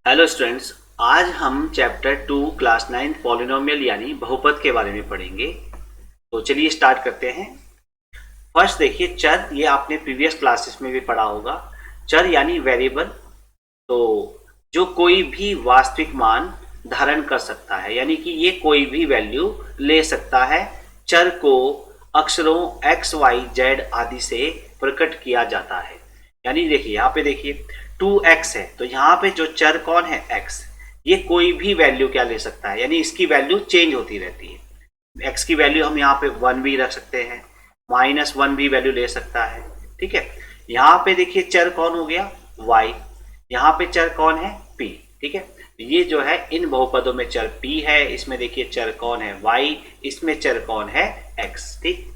Hello students, आज हम chapter 2 class 9 polynomial यानी बहुपद के बारे में पढ़ेंगे। तो चलिए स्टार्ट करते हैं। फर्स्ट देखिए चर, ये आपने प्रीवियस क्लासेस में भी पढ़ा होगा। चर यानी वेरिएबल, तो जो कोई भी वास्तविक मान धारण कर सकता है, यानी कि ये कोई भी वैल्यू ले सकता है। चर को अक्षरों x, y, z आदि से प्रकट किया जाता है। यानी देखिए यहाँ पे देखिए 2x है, तो यहाँ पे जो चर कौन है x, ये कोई भी वैल्यू क्या ले सकता है, यानी इसकी वैल्यू चेंज होती रहती है। x की वैल्यू हम यहाँ पे 1 भी रख सकते हैं, -1 भी वैल्यू ले सकता है। ठीक है, यहाँ पे देखिए चर कौन हो गया y, यहाँ पे चर कौन है p। ठीक है, ये जो है इन बहुपदों में चर p है, इसमें देखिए चर कौन है y, इसमें चर कौन है x। ठीक,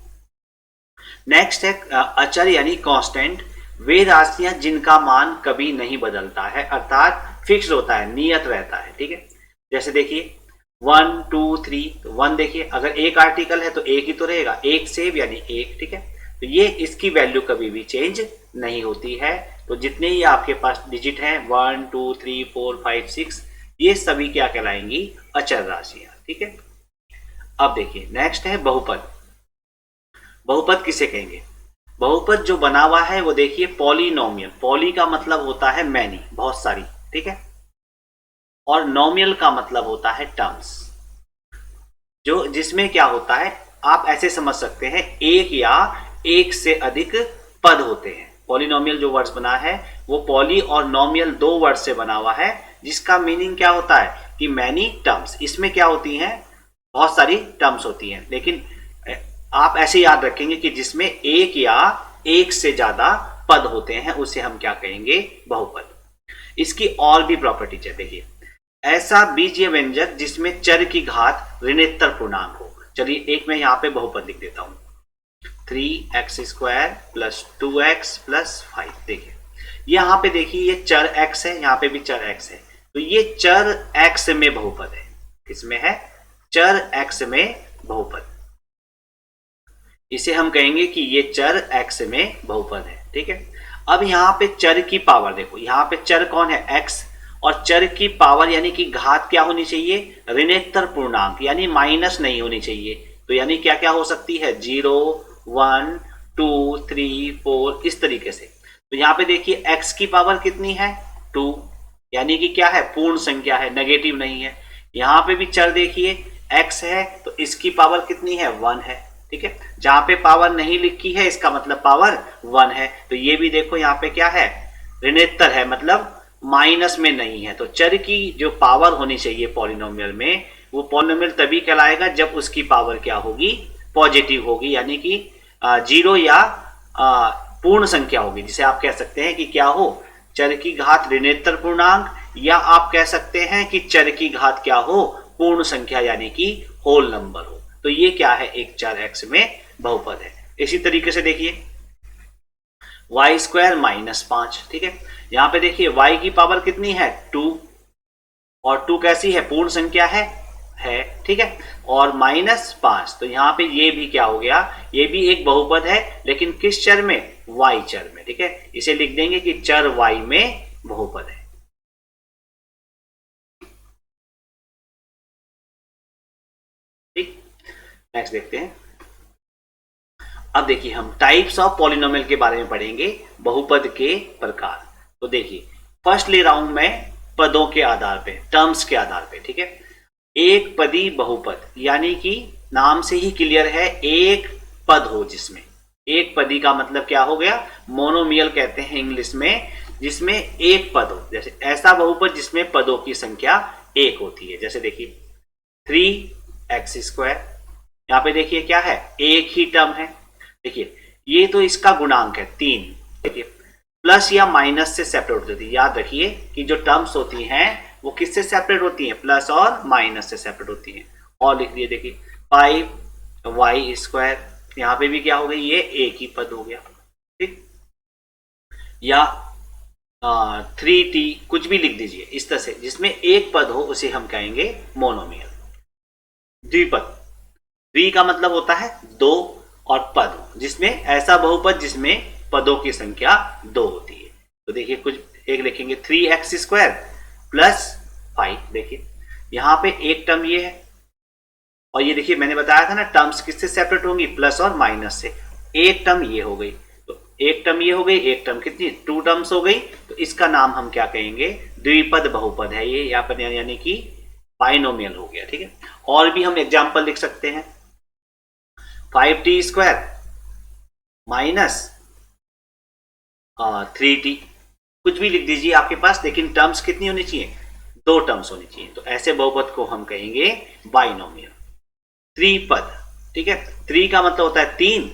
नेक्स्ट है अचर यानी कांस्टेंट, वे राशियां जिनका मान कभी नहीं बदलता है, अर्थात फिक्स होता है, नियत रहता है। ठीक है, जैसे देखिए 1 2 3, तो 1 देखिए अगर एक आर्टिकल है तो एक ही तो रहेगा, एक सेव यानी एक। ठीक है, तो ये इसकी वैल्यू कभी भी चेंज नहीं होती है। तो जितने ही आपके पास डिजिट हैं 1 2 3 4 5 6, ये सभी क्या कहलाएंगी, अचर राशियां। ठीक है, अब देखिए नेक्स्ट है बहुपद। बहुपद किसे कहेंगे? बहुपद जो बना हुआ है वो देखिए पॉलिनोमियल, पॉली का मतलब होता है मैनी, बहुत सारी। ठीक है, और नोमियल का मतलब होता है टर्म्स, जो जिसमें क्या होता है, आप ऐसे समझ सकते हैं एक या एक से अधिक पद होते हैं। पॉलिनोमियल जो वर्ड्स बना है वो पॉली और नोमियल दो वर्ड से बना हुआ है, जिसका मीनिंग क्या होता है कि मैनी टर्म्स। इसमें क्या होती हैं, बहुत सारी टर्म्स होती हैं, लेकिन आप ऐसे याद रखेंगे कि जिसमें एक या एक से ज्यादा पद होते हैं उसे हम क्या कहेंगे, बहुपद। इसकी और भी प्रॉपर्टीज है, देखिए ऐसा बीजीय व्यंजक जिसमें चर की घात ऋणोत्तर पूर्णांक हो। चलिए एक मैं यहां पे बहुपद लिख देता हूं, 3x² + 2x + 5। देखिए यहां पे देखिए ये चर x है, यहां पे भी चर x है, तो ये चर x में बहुपद है। किसमें है? चर x में बहुपद। इसे हम कहेंगे कि ये चर x में बहुपद है। ठीक है, अब यहाँ पे चर की पावर देखो, यहाँ पे चर कौन है x, और चर की पावर यानी कि घात क्या होनी चाहिए, ऋणोत्तर पूर्णांक, यानी माइनस नहीं होनी चाहिए। तो यानी क्या क्या हो सकती है, 0 1 2 3 4, इस तरीके से। तो यहाँ पे देखिए x की पावर कितनी है, 2, यानी कि क्या है, पूर्ण संख्या है, नेगेटिव नहीं है। यहाँ पे भी चर देखिए x है, तो इसकी पावर कितनी है, 1 है। ठीक है, जहां पे पावर नहीं लिखी है इसका मतलब पावर 1 है। तो ये भी देखो यहाँ पे क्या है, ऋणोत्तर है, मतलब माइनस में नहीं है। तो चर की जो पावर होनी चाहिए पॉलिनोमियल में, वो पॉलिनोमियल तभी कहलाएगा जब उसकी पावर क्या होगी, पॉजिटिव होगी, यानी कि 0 या पूर्ण संख्या होगी, जिसे आप कह सकते हैं कि क्या हो, चर की घात ऋणोत्तर पूर्णांक, या आप कह सकते हैं कि चर की घात क्या हो, पूर्ण संख्या, यानी कि होल नंबर हो। तो ये क्या है, एक चर x में बहुपद है। इसी तरीके से देखिए y² - 5। ठीक है, यहां पे देखिए y की पावर कितनी है, 2, और 2 कैसी है, पूर्ण संख्या है। ठीक है, और -5, तो यहां पे ये भी क्या हो गया, ये भी एक बहुपद है, लेकिन किस चर में, y चर में। ठीक है, इसे लिख देंगे कि चर y में बहुपद है। ठीक, नेक्स्ट देखते हैं। अब देखिए हम टाइप्स ऑफ पॉलिनोमियल के बारे में पढ़ेंगे, बहुपद के प्रकार। तो देखिए फर्स्ट ले रहा हूं मैं पदों के आधार पे, टर्म्स के आधार पे। ठीक है, एक पदी बहुपद, यानी कि नाम से ही क्लियर है, एक पद हो जिसमें, एक पदी का मतलब क्या हो गया, मोनोमियल कहते हैं इंग्लिश में, जिसमें एक पद हो। जैसे ऐसा बहुपद जिसमें पदों की संख्या एक होती है, जैसे देखिए 3x², यहाँ पे देखिए क्या है, एक ही टर्म है। देखिए ये तो इसका गुणांक है 3। देखिए प्लस या माइनस से सेपरेट होती है, याद रखिए कि जो टर्म्स होती हैं वो किससे सेपरेट होती हैं, प्लस और माइनस से सेपरेट होती हैं। और लिख दिए देखिए 5y², यहाँ पे भी क्या हो गई, ये एक ही पद हो गया। ठीक, या 3t, कुछ भी लिख दीजिए इस तरह से, जिसमें एक पद हो उसे हम कहेंगे मोनोमियल। द्विपद, द्वि का मतलब होता है दो, और पद, जिसमें ऐसा बहुपद जिसमें पदों की संख्या 2 होती है। तो देखिए कुछ एक लिखेंगे 3x², प्लस 5। देखिए यहाँ पे एक टर्म ये है और ये देखिए मैंने बताया था ना टर्म्स किससे सेपरेट होंगी, प्लस और माइनस से। एक टर्म ये हो गई, तो एक टर्म ये हो गई, एक टर्म कितनी, 2 टर्म्स हो गई। तो इसका नाम हम क्या कहेंगे, द्विपद बहुपद है ये यहाँ पर, यानी कि बाइनोमियल हो गया। ठीक है, और भी हम एग्जाम्पल लिख सकते हैं, 5t² माइनस 3t, कुछ भी लिख दीजिए आपके पास, लेकिन टर्म्स कितनी होनी चाहिए, 2 टर्म्स होनी चाहिए। तो ऐसे बहुपद को हम कहेंगे बाइनोमियल, त्रिपद। ठीक है, 3 का मतलब होता है 3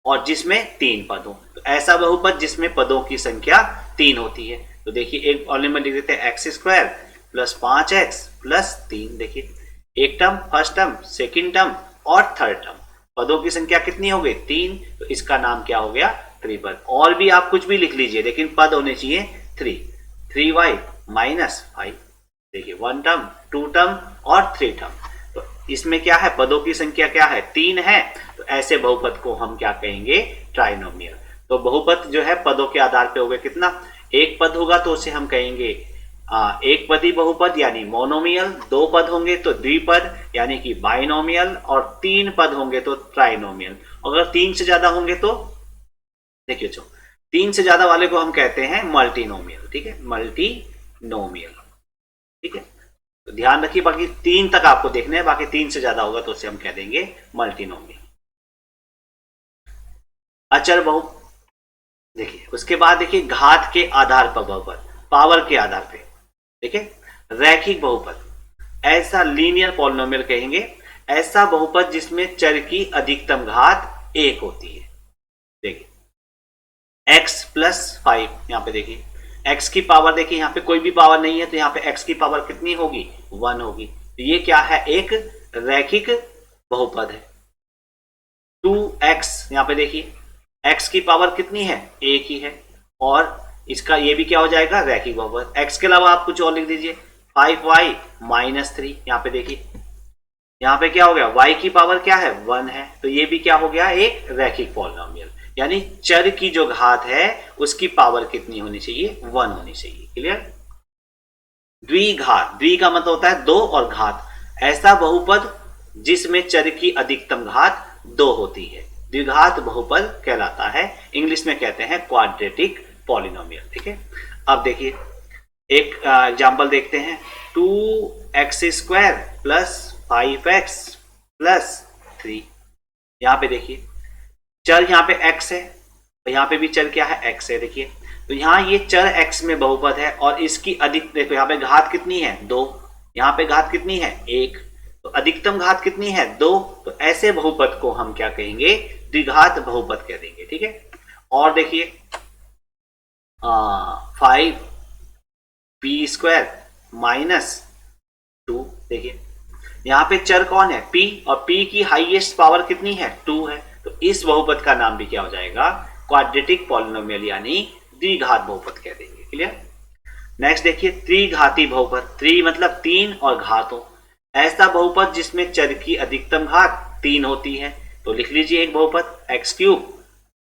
और जिसमें 3 पद हो, तो ऐसा बहुपद जिसमें पदों की संख्या 3 होती है। तो देखिए एक पॉलिनोमियल लिख देते हैं x² प्लस 5x प्लस 3। देखिए एक term, first term, second term और थर्ड टर्म, पदों की संख्या कितनी हो गई, 3। तो इसका नाम क्या हो गया, त्रिपद। और भी आप कुछ भी लिख लीजिए, लेकिन पद होने चाहिए 3। 3y minus 5। देखिए 1 टर्म, 2 टर्म और 3 टर्म, तो इसमें क्या है, पदों की संख्या क्या है, 3 है। तो ऐसे बहुपद को हम क्या कहेंगे, ट्राइनोमियल। तो बहुपद जो है पदों के आधार पे हो गए कितना, एक पद होगा तो उसे हम कहेंगे एक पदी बहुपद यानी मोनोमियल, 2 पद होंगे तो द्विपद यानी कि बाइनोमियल, और 3 पद होंगे तो ट्राइनोमियल। अगर 3 से ज्यादा होंगे तो देखिए 3 से ज्यादा वाले को हम कहते हैं मल्टीनोमियल। ठीक है, मल्टीनोमियल। ठीक है, तो ध्यान रखिए, बाकी 3 तक आपको देखना है, बाकी 3 से ज्यादा होगा तो उसे हम कह देंगे मल्टीनोमियल। अचर बहु, देखिए उसके बाद देखिए घात के आधार पर बहुपद, पावर के आधार पे। देखिए रैखिक बहुपद, ऐसा लीनियर पॉलिनोमियल कहेंगे, ऐसा बहुपद जिसमें चर की अधिकतम घात 1 होती है। देखिए x प्लस 5, यहां पे देखिए x की पावर, देखिए यहां पे कोई भी पावर नहीं है तो यहां पे x की पावर कितनी होगी, 1 होगी। तो ये क्या है, एक रैखिक बहुपद है। 2x, यहां पे देखिए x की पावर कितनी है, 1 ही है, और इसका ये भी क्या हो जाएगा, रैखिक बहुपद। x के अलावा आप कुछ और लिख दीजिए, 5y माइनस 3। यहां पे देखिए यहां पे क्या हो गया, y की पावर क्या है, 1 है, तो ये भी क्या हो गया, एक रैखिक पॉलिनोमियल। यानी चर की जो घात है उसकी पावर कितनी होनी चाहिए, 1 होनी चाहिए। क्लियर। द्विघात, द्वि का मतलब होता है 2 और घात, ऐसा बहुपद जिसमें चर की अधिकतम घात 2 होती है, द्विघात बहुपद कहलाता है। इंग्लिश में कहते हैं क्वाड्रेटिक पॉलिनोमियल। ठीक है, अब देखिए एक एग्जांपल देखते हैं, 2x² प्लस 5x प्लस 3। यहां पे देखिए चर, यहां पे x है और यहां पे भी चर क्या है, x है। देखिए तो यहां ये चर x में बहुपद है और इसकी अधिक, देखो यहां पे घात कितनी है, 2, यहां पे घात कितनी है, 1, तो अधिकतम घात कितनी है, 2। तो ऐसे बहुपद को हम क्या कहेंगे, द्विघात बहुपद कह देंगे। ठीक है, और देखिए 5p² माइनस 2। देखिए यहां पे चर कौन है, p, और p की हाईएस्ट पावर कितनी है, 2 है। तो इस बहुपद का नाम भी क्या हो जाएगा, क्वाड्रेटिक पॉलिनोमियल यानी द्विघात बहुपद कह देंगे। क्लियर। नेक्स्ट देखिए त्रिघाती बहुपद, त्रि मतलब 3 और घात हो, ऐसा बहुपद जिसमें चर की अधिकतम घात 3 होती है। तो लिख लीजिए एक बहुपद, x³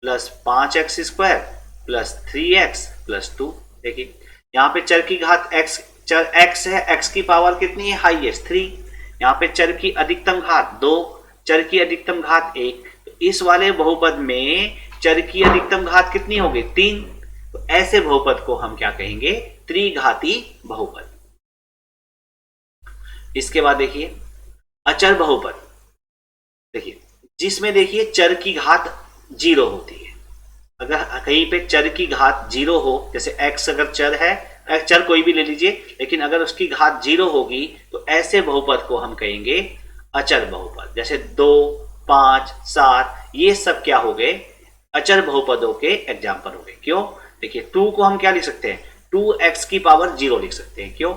plus 5x² plus 3x plus 2। देखिए यहाँ पे चर की घात x, चर x है, x की पावर कितनी है, हाईएस्ट 3, यहाँ पे चर की अधिकतम घात 2, चर की अधिकतम घात 1। तो इस वाले बहुपद में चर की अधिकतम घात कितनी होगी, 3। तो ऐसे बहुपद को हम क्या कहेंगे, त्रिघाती बहुपद। इसके बाद देखिए अचर बहुपद, देखिए जिसमें देखिए चर की घात 0 होती है। अगर कहीं पे चर की घात 0 हो, जैसे x अगर चर है, चर कोई भी ले लीजिए, लेकिन अगर उसकी घात 0 होगी तो ऐसे बहुपद को हम कहेंगे अचर बहुपद। जैसे 2, 5, 7, ये सब क्या हो गए, अचर बहुपदों के एग्जाम्पल हो गए। क्यों, देखिए 2 को हम क्या लिख सकते हैं, 2x की पावर 0 लिख सकते हैं। क्यों,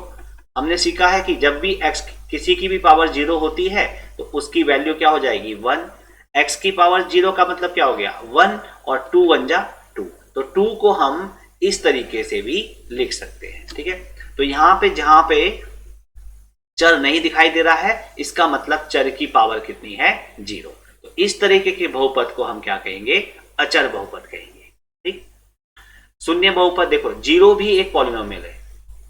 हमने सीखा है कि जब भी x किसी की भी पावर 0 होती है तो उसकी वैल्यू क्या हो जाएगी, 1। x की पावर 0 का मतलब क्या हो गया, 1, और 2 1 जा 2, तो 2 को हम इस तरीके से भी लिख सकते हैं। ठीक है, तो यहां पे जहां पे चर नहीं दिखाई दे रहा है, इसका मतलब चर की पावर कितनी है, 0। तो इस तरीके के बहुपद को हम क्या कहेंगे, अचर बहुपद कहेंगे। ठीक, शून्य बहुपद, देखो 0 भी एक पॉलिनोमियल है,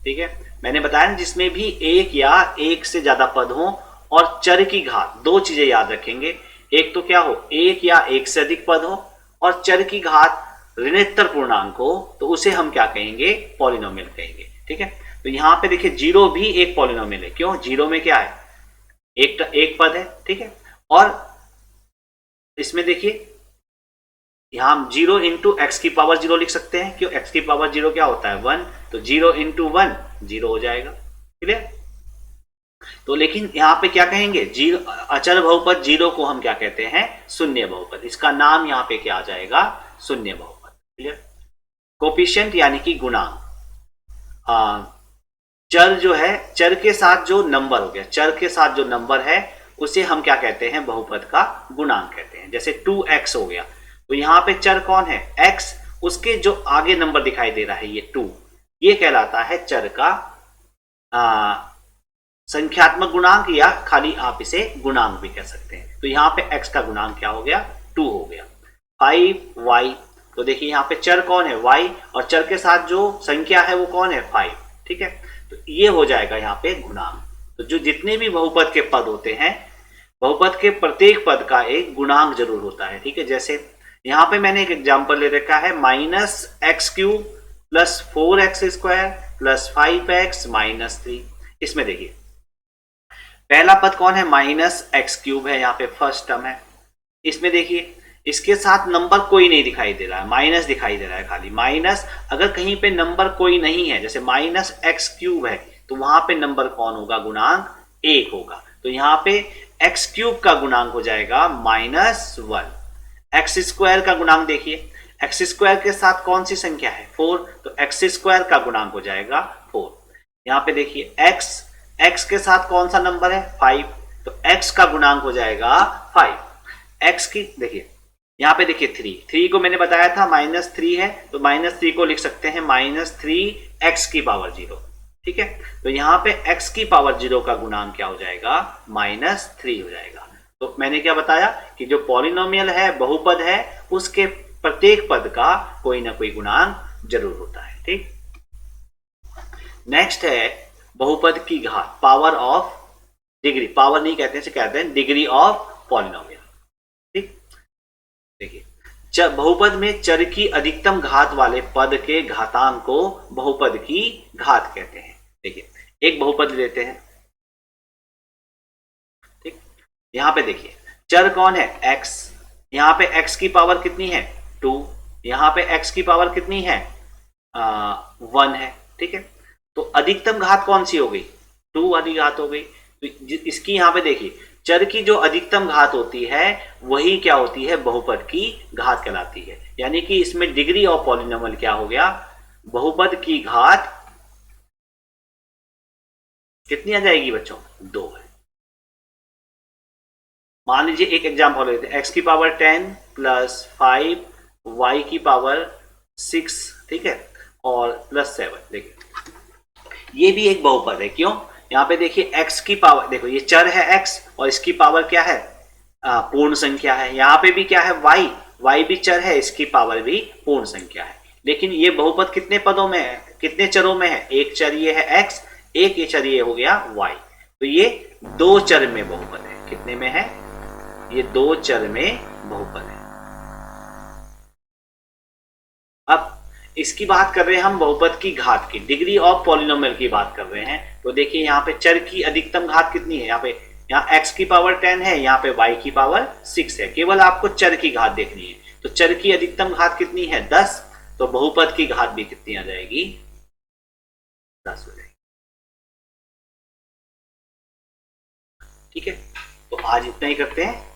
ठीक है, मैंने बताया ना, जिसमें भी एक या एक से ज्यादा पद हो और चर की घात, दो चीजें याद रखेंगे। एक तो क्या हो, एक या एक से अधिक पद हो, और चर की घात ऋणोत्तर पूर्णांक हो, तो उसे हम क्या कहेंगे, पॉलिनोमियल कहेंगे। ठीक है, तो यहां पे देखिए जीरो भी एक पॉलिनोमियल है। क्यों, जीरो में क्या है, एक पद है। ठीक है, और इसमें देखिए यहां हम जीरो इंटू एक्स की पावर जीरो लिख सकते हैं। क्यों, एक्स की पावर जीरो क्या होता है, वन, तो जीरो इंटू वन जीरो हो जाएगा। क्लियर, तो लेकिन यहां पे क्या कहेंगे, जीरो, अचर बहुपद जीरो को हम क्या कहते हैं, शून्य बहुपद। इसका नाम यहां पे क्या आ जाएगा, शून्य बहुपद। क्लियर, कोफिशिएंट यानी कि गुणांक, चर जो है, चर के साथ जो नंबर हो गया, चर के साथ जो नंबर है उसे हम क्या कहते हैं, बहुपद का गुणांक कहते हैं। जैसे 2x हो गया, तो यहां पे चर कौन है, x, उसके जो आगे नंबर दिखाई दे रहा है ये 2, ये कहलाता है चर का संख्यात्मक गुणांक, या खाली आप इसे गुणांक भी कह सकते हैं। तो यहां पे x का गुणांक क्या हो गया, 2 हो गया। 5y, तो देखिए यहां पे चर कौन है, y, और चर के साथ जो संख्या है वो कौन है, 5। ठीक है, तो ये हो जाएगा यहाँ पे गुणांक। तो जो जितने भी बहुपद के पद होते हैं, बहुपद के प्रत्येक पद का एक गुणांक जरूर होता है। ठीक है, जैसे यहाँ पे मैंने एक एग्जांपल ले रखा है, -x³ plus 4x² plus 5x minus 3। इसमें देखिए पहला पद कौन है, -x³ है, यहाँ पे फर्स्ट टर्म है। इसमें देखिए इसके साथ नंबर कोई नहीं दिखाई दे रहा है, माइनस दिखाई दे रहा है खाली, माइनस। अगर कहीं पे नंबर कोई नहीं है, जैसे -x³ है, तो वहां पे नंबर कौन होगा, गुणांक 1 होगा। तो यहाँ पे x³ का गुणांक हो जाएगा -1। x² का गुणांक देखिए, x² के साथ कौन सी संख्या है, 4, तो x² का गुणांक हो जाएगा 4। यहाँ पे देखिए x के साथ कौन सा नंबर है, 5, तो x का गुणांक हो जाएगा 5। x की देखिए यहाँ पे देखिए 3 को मैंने बताया था -3 है, तो -3 को लिख सकते हैं -3x की पावर 0। ठीक है, तो यहाँ पे x की पावर 0 का गुणांक क्या हो जाएगा, -3 हो जाएगा। तो मैंने क्या बताया कि जो पॉलिनोमियल है, बहुपद है, उसके प्रत्येक पद का कोई ना कोई गुणांक जरूर होता है। ठीक, नेक्स्ट है बहुपद की घात, पावर ऑफ डिग्री, पावर नहीं कहते हैं, कहते हैं डिग्री ऑफ पॉलिनोमियल। ठीक, देखिए बहुपद में चर की अधिकतम घात वाले पद के घातांक को बहुपद की घात कहते हैं। देखिए एक बहुपद लेते हैं, ठीक, यहां पे देखिए चर कौन है, x, यहां पे x की पावर कितनी है, 2, यहां पे x की पावर कितनी है, 1 है। ठीक है, तो अधिकतम घात कौन सी हो गई, 2 वाली घात हो गई। तो इसकी यहां पे देखिए चर की जो अधिकतम घात होती है वही क्या होती है, बहुपद की घात कहलाती है। यानी कि इसमें डिग्री ऑफ पॉलिनोमियल क्या हो गया, बहुपद की घात कितनी आ जाएगी बच्चों, 2 है। मान लीजिए एक एग्जाम्पल लेते हैं, x की पावर 10 प्लस 5 y की पावर 6, ठीक है, और प्लस 7। देखिए ये भी एक बहुपद है। क्यों, यहाँ पे देखिए x की पावर, देखो ये चर है x और इसकी पावर क्या है, पूर्ण संख्या है। यहाँ पे भी क्या है, y भी चर है, इसकी पावर भी पूर्ण संख्या है। लेकिन ये बहुपद कितने पदों में है, कितने चरों में है, एक चर ये है x, एक ये चर ये हो गया y। तो ये 2 चर में बहुपद है। कितने में है, ये 2 चर में बहुपद है। अब इसकी बात कर रहे हैं हम बहुपद की घात की, डिग्री ऑफ पॉलिनोमियल की बात कर रहे हैं। तो देखिए यहाँ पे चर की अधिकतम घात कितनी है, यहाँ x की पावर 10 है, यहाँ पे y की पावर 6 है। केवल आपको चर की घात देखनी है। तो चर की अधिकतम घात कितनी है, 10, तो बहुपद की घात भी कितनी आ जाएगी, 10 हो जाएगी। ठीक है, तो आज इतना ही करते हैं।